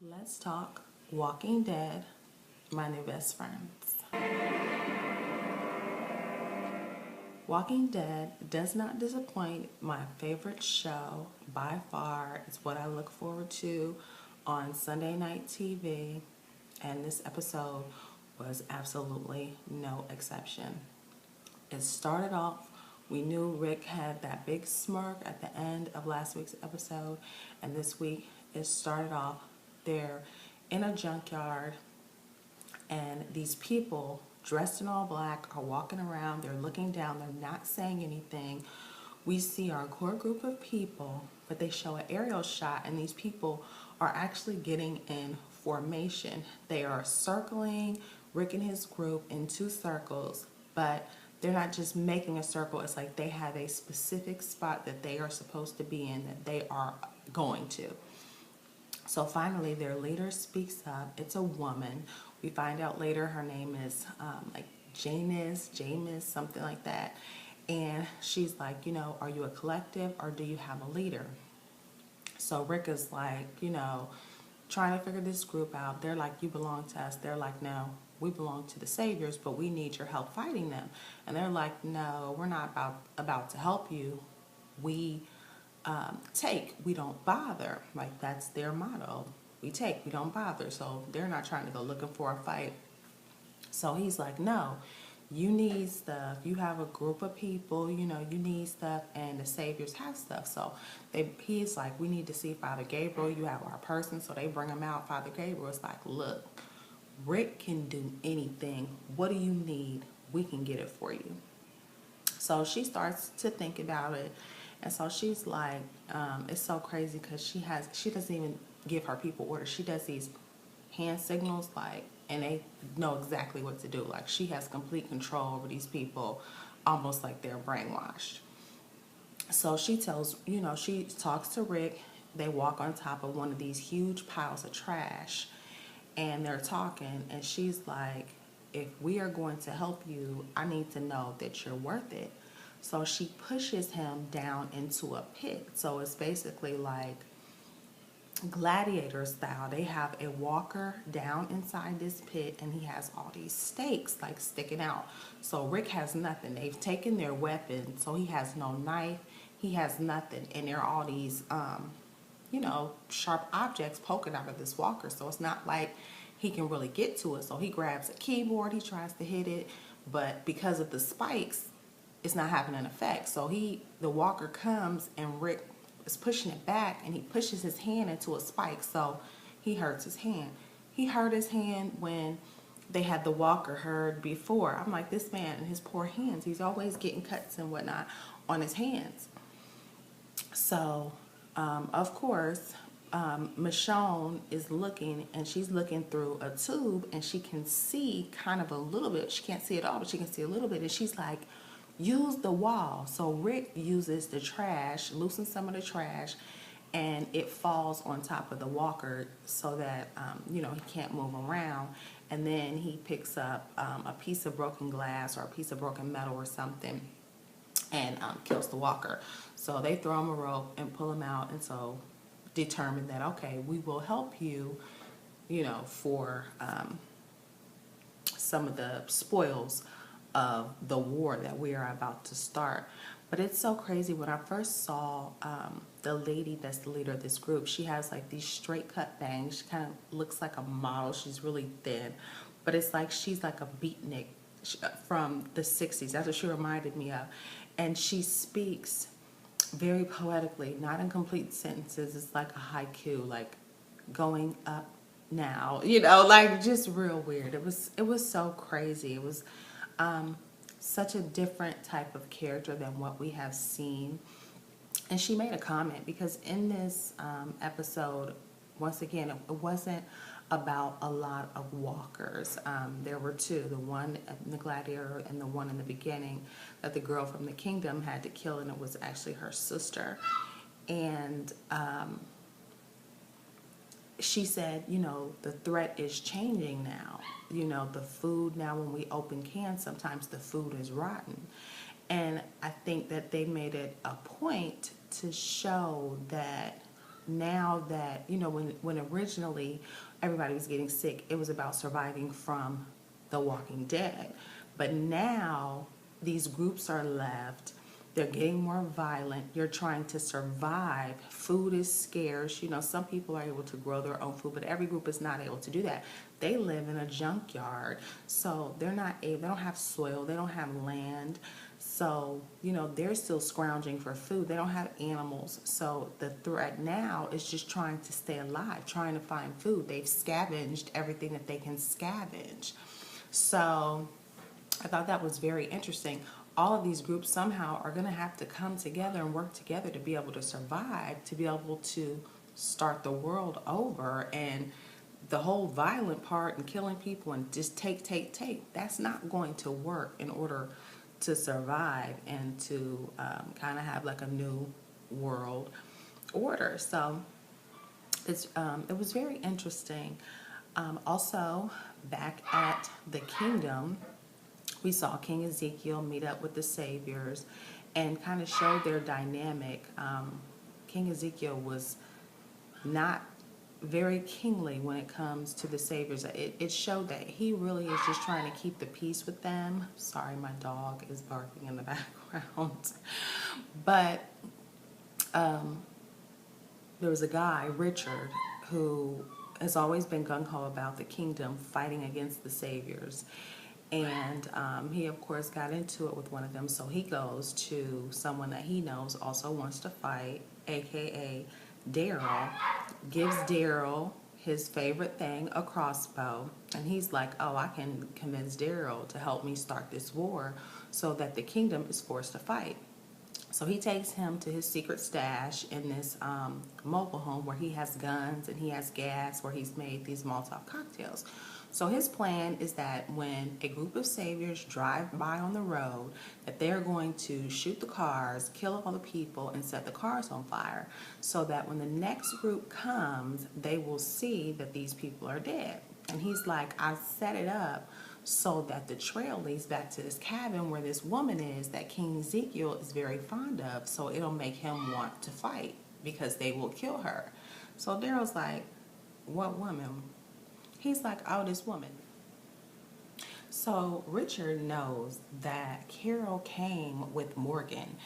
Let's talk Walking Dead, my new best friends. Walking Dead does not disappoint. My favorite show by far. It's what I look forward to on Sunday night TV, and this episode was absolutely no exception. It started off, we knew Rick had that big smirk at the end of last week's episode, and this week it started off there in a junkyard, and these people dressed in all black are walking around. They're looking down, they're not saying anything. We see our core group of people, but they show an aerial shot, and these people are actually getting in formation. They are circling Rick and his group in two circles, but they're not just making a circle. It's like they have a specific spot that they are supposed to be in, that they are going to. So finally, their leader speaks up. It's a woman. We find out later her name is like James, something like that. And she's like, are you a collective or do you have a leader? So Rick is like, trying to figure this group out. They're like, you belong to us. They're like, no, we belong to the Saviors, but we need your help fighting them. And they're like, no, we're not about to help you. We take, we don't bother. Like, that's their motto. We take, we don't bother. So they're not trying to go looking for a fight. So he's like, no, you need stuff. You have a group of people, you need stuff, and the Saviors have stuff. So he's like, we need to see Father Gabriel. You have our person. So they bring him out. Father Gabriel is like, look, Rick can do anything. What do you need? We can get it for you. So she starts to think about it. And so she's like, it's so crazy because she doesn't even give her people orders. She does these hand signals, like, and they know exactly what to do. Like, she has complete control over these people, almost like they're brainwashed. So she she talks to Rick. They walk on top of one of these huge piles of trash, and they're talking, and she's like, if we are going to help you, I need to know that you're worth it. So she pushes him down into a pit. So it's basically like gladiator style. They have a walker down inside this pit, and he has all these stakes like sticking out. So Rick has nothing. They've taken their weapon, so he has no knife. He has nothing, and there are all these sharp objects poking out of this walker. So it's not like he can really get to it. So he grabs a keyboard, he tries to hit it, but because of the spikes, it's not having an effect. So the walker comes, and Rick is pushing it back, and he pushes his hand into a spike. So he hurts his hand. He hurt his hand when they had the walker hurt before. I'm like, this man and his poor hands, he's always getting cuts and whatnot on his hands. So, of course, Michonne is looking, and she's looking through a tube, and she can see kind of a little bit. She can't see it all, but she can see a little bbit. And she's like, use the wall. So Rick uses the trash, loosens some of the trash, and it falls on top of the walker so that, he can't move around. And then he picks up a piece of broken glass or a piece of broken metal or something, and kills the walker. So they throw him a rope and pull him out, and so determine that, okay, we will help you, for some of the spoils of the war that we are about to start. But it's so crazy. When I first saw the lady that's the leader of this group, she has like these straight cut bangs. She kind of looks like a model. She's really thin, but it's like she's like a beatnik from the 60s. That's what she reminded me of. And she speaks very poetically, not in complete sentences. It's like a haiku, like going up now, like just real weird. It was so crazy. It was such a different type of character than what we have seen. And she made a comment because in this episode, once again, it wasn't about a lot of walkers. There were two, the one in the gladiator and the one in the beginning that the girl from the kingdom had to kill, and it was actually her sister. And she said, the threat is changing now. The food now, when we open cans, sometimes the food is rotten. And I think that they made it a point to show that now that, you know, when originally everybody was getting sick, it was about surviving from The Walking Dead. But now these groups are left. They're getting more violent. You're trying to survive. Food is scarce. You know, some people are able to grow their own food, but every group is not able to do that. They live in a junkyard. So they're not able, they don't have soil, they don't have land. So, you know, they're still scrounging for food. They don't have animals. So the threat now is just trying to stay alive, trying to find food. They've scavenged everything that they can scavenge. So I thought that was very interesting. All of these groups somehow are going to have to come together and work together to be able to survive, to be able to start the world over. And the whole violent part and killing people and just take, that's not going to work in order to survive and to kind of have like a new world order. So it was very interesting. Also, back at the kingdom, we saw King Ezekiel meet up with the saviors and kind of show their dynamic. King Ezekiel was not very kingly when it comes to the saviors. It showed that he really is just trying to keep the peace with them. Sorry, my dog is barking in the background. But there was a guy, Richard, who has always been gung-ho about the kingdom, fighting against the saviors. And he, of course, got into it with one of them. So he goes to someone that he knows also wants to fight, a.k.a. Daryl, gives Daryl his favorite thing, a crossbow. And he's like, oh, I can convince Daryl to help me start this war so that the kingdom is forced to fight. So he takes him to his secret stash in this mobile home where he has guns and he has gas, where he's made these Molotov cocktails. So his plan is that when a group of saviors drive by on the road, that they're going to shoot the cars, kill all the people, and set the cars on fire, so that when the next group comes, they will see that these people are dead. And he's like, I set it up so that the trail leads back to this cabin where this woman is that King Ezekiel is very fond of, so it'll make him want to fight because they will kill her. So Daryl's like, what woman? He's like, oh, this woman. So Richard knows that Carol came with Morgan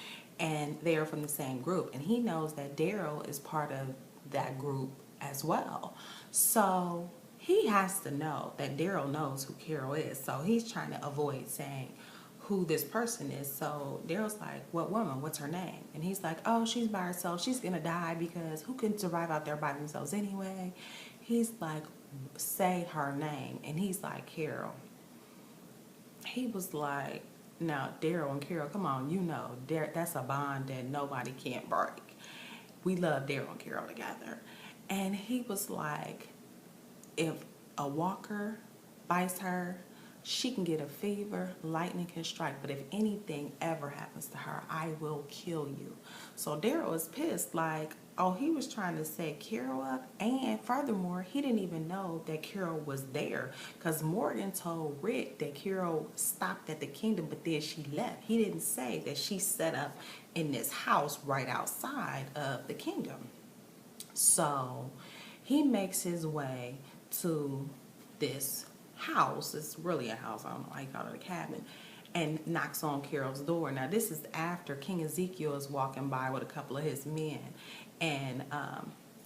and they are from the same group, and he knows that Daryl is part of that group as well. So he has to know that Daryl knows who Carol is. So he's trying to avoid saying who this person is. So Daryl's like, what woman? What's her name? And he's like, oh, she's by herself. She's going to die because who can survive out there by themselves anyway? He's like, say her name. And he's like, Carol. He was like, now Daryl and Carol, come on, you know, that's a bond that nobody can't break. We love Daryl and Carol together. And he was like, if a walker bites her, she can get a fever, lightning can strike, but if anything ever happens to her, I will kill you. So Daryl was pissed, like, oh, he was trying to set Carol up, and furthermore, he didn't even know that Carol was there, because Morgan told Rick that Carol stopped at the kingdom, but then she left. He didn't say that she set up in this house right outside of the kingdom. So he makes his way to this house. It's really a house, I don't know why you call it a cabin, and knocks on Carol's door. Now this is after King Ezekiel is walking by with a couple of his men, and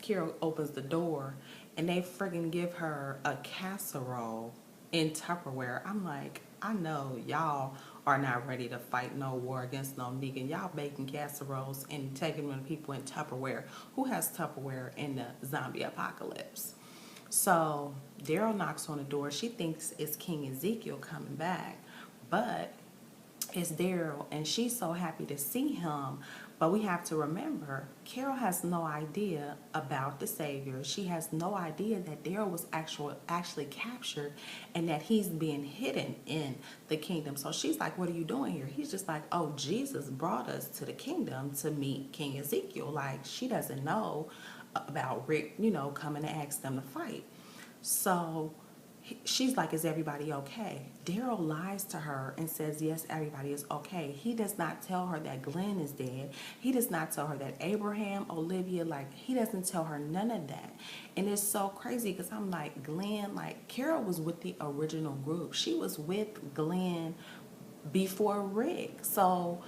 Carol opens the door and they friggin' give her a casserole in Tupperware. I'm like, I know y'all are not ready to fight no war against no Negan. Y'all baking casseroles and taking them to people in Tupperware. Who has Tupperware in the zombie apocalypse? So Daryl knocks on the door. She thinks it's King Ezekiel coming back, but it's Daryl, and she's so happy to see him. But we have to remember, Carol has no idea about the Savior. She has no idea that Daryl was actually captured and that he's being hidden in the kingdom. So she's like, what are you doing here? He's just like, oh, Jesus brought us to the kingdom to meet King Ezekiel. Like, she doesn't know about Rick, you know, coming to ask them to fight. So she's like, is everybody okay? Daryl lies to her and says, yes, everybody is okay. He does not tell her that Glenn is dead. He does not tell her that Abraham, Olivia, like, he doesn't tell her none of that. And it's so crazy because I'm like, Glenn, like, Carol was with the original group. She was with Glenn before Rick. So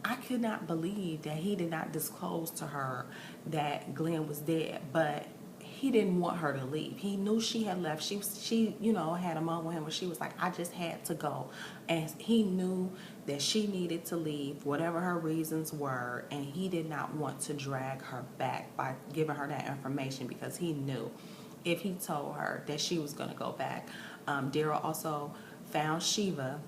I could not believe that he did not disclose to her that Glenn was dead, but he didn't want her to leave. He knew she had left. She had a moment with him where she was like, I just had to go. And he knew that she needed to leave, whatever her reasons were, and he did not want to drag her back by giving her that information because he knew if he told her that she was going to go back. Daryl also found Shiva,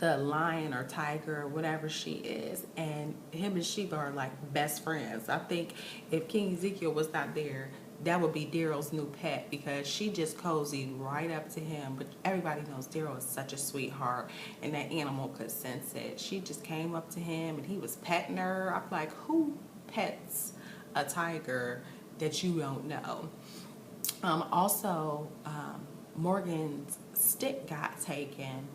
the lion or tiger or whatever she is, and him and Shiva are like best friends. I think if King Ezekiel was not there, that would be Daryl's new pet because she just cozied right up to him. But everybody knows Daryl is such a sweetheart, and that animal could sense it. She just came up to him and he was petting her. I'm like, who pets a tiger that you don't know? Also, Morgan's stick got taken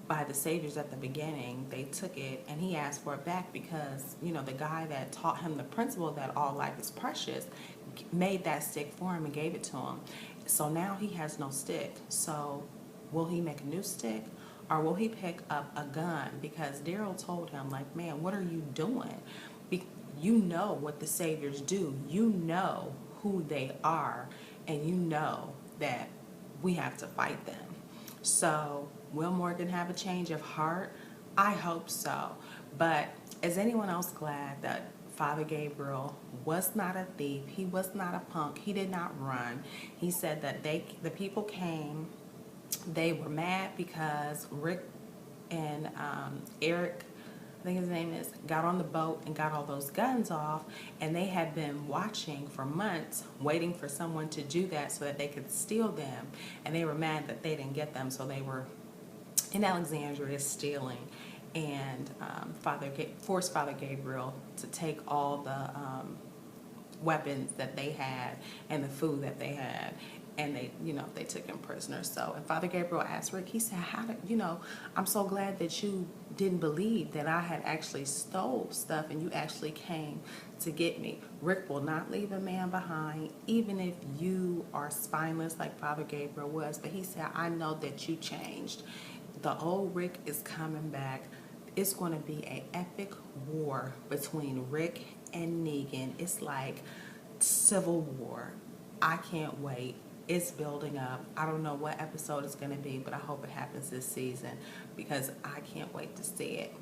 by the Saviors at the beginning. They took it and he asked for it back because, the guy that taught him the principle that all life is precious made that stick for him and gave it to him. So now he has no stick. So will he make a new stick or will he pick up a gun? Because Daryl told him, like, man, what are you doing? You know what the Saviors do. You know who they are, and you know that we have to fight them. So will Morgan have a change of heart? I hope so. But is anyone else glad that Father Gabriel was not a thief? He was not a punk. He did not run. He said that the people came. They were mad because Rick and Eric, I think his name is, got on the boat and got all those guns off, and they had been watching for months, waiting for someone to do that so that they could steal them, and they were mad that they didn't get them, so they were in Alexandria stealing, and forced Father Gabriel to take all the weapons that they had and the food that they had, and they took him prisoner. So, and Father Gabriel asked Rick, he said, I'm so glad that you didn't believe that I had actually stole stuff and you actually came to get me. Rick will not leave a man behind, even if you are spineless like Father Gabriel was. But he said, I know that you changed. The old Rick is coming back. It's going to be an epic war between Rick and Negan. It's like civil war. I can't wait. It's building up. I don't know what episode it's going to be, but I hope it happens this season because I can't wait to see it.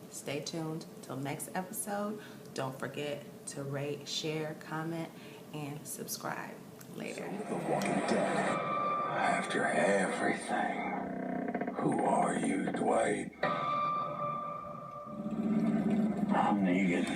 Stay tuned till next episode. Don't forget to rate, share, comment, and subscribe. Later. The Walking Dead. After everything. Who are you, Dwight? I'm Negan.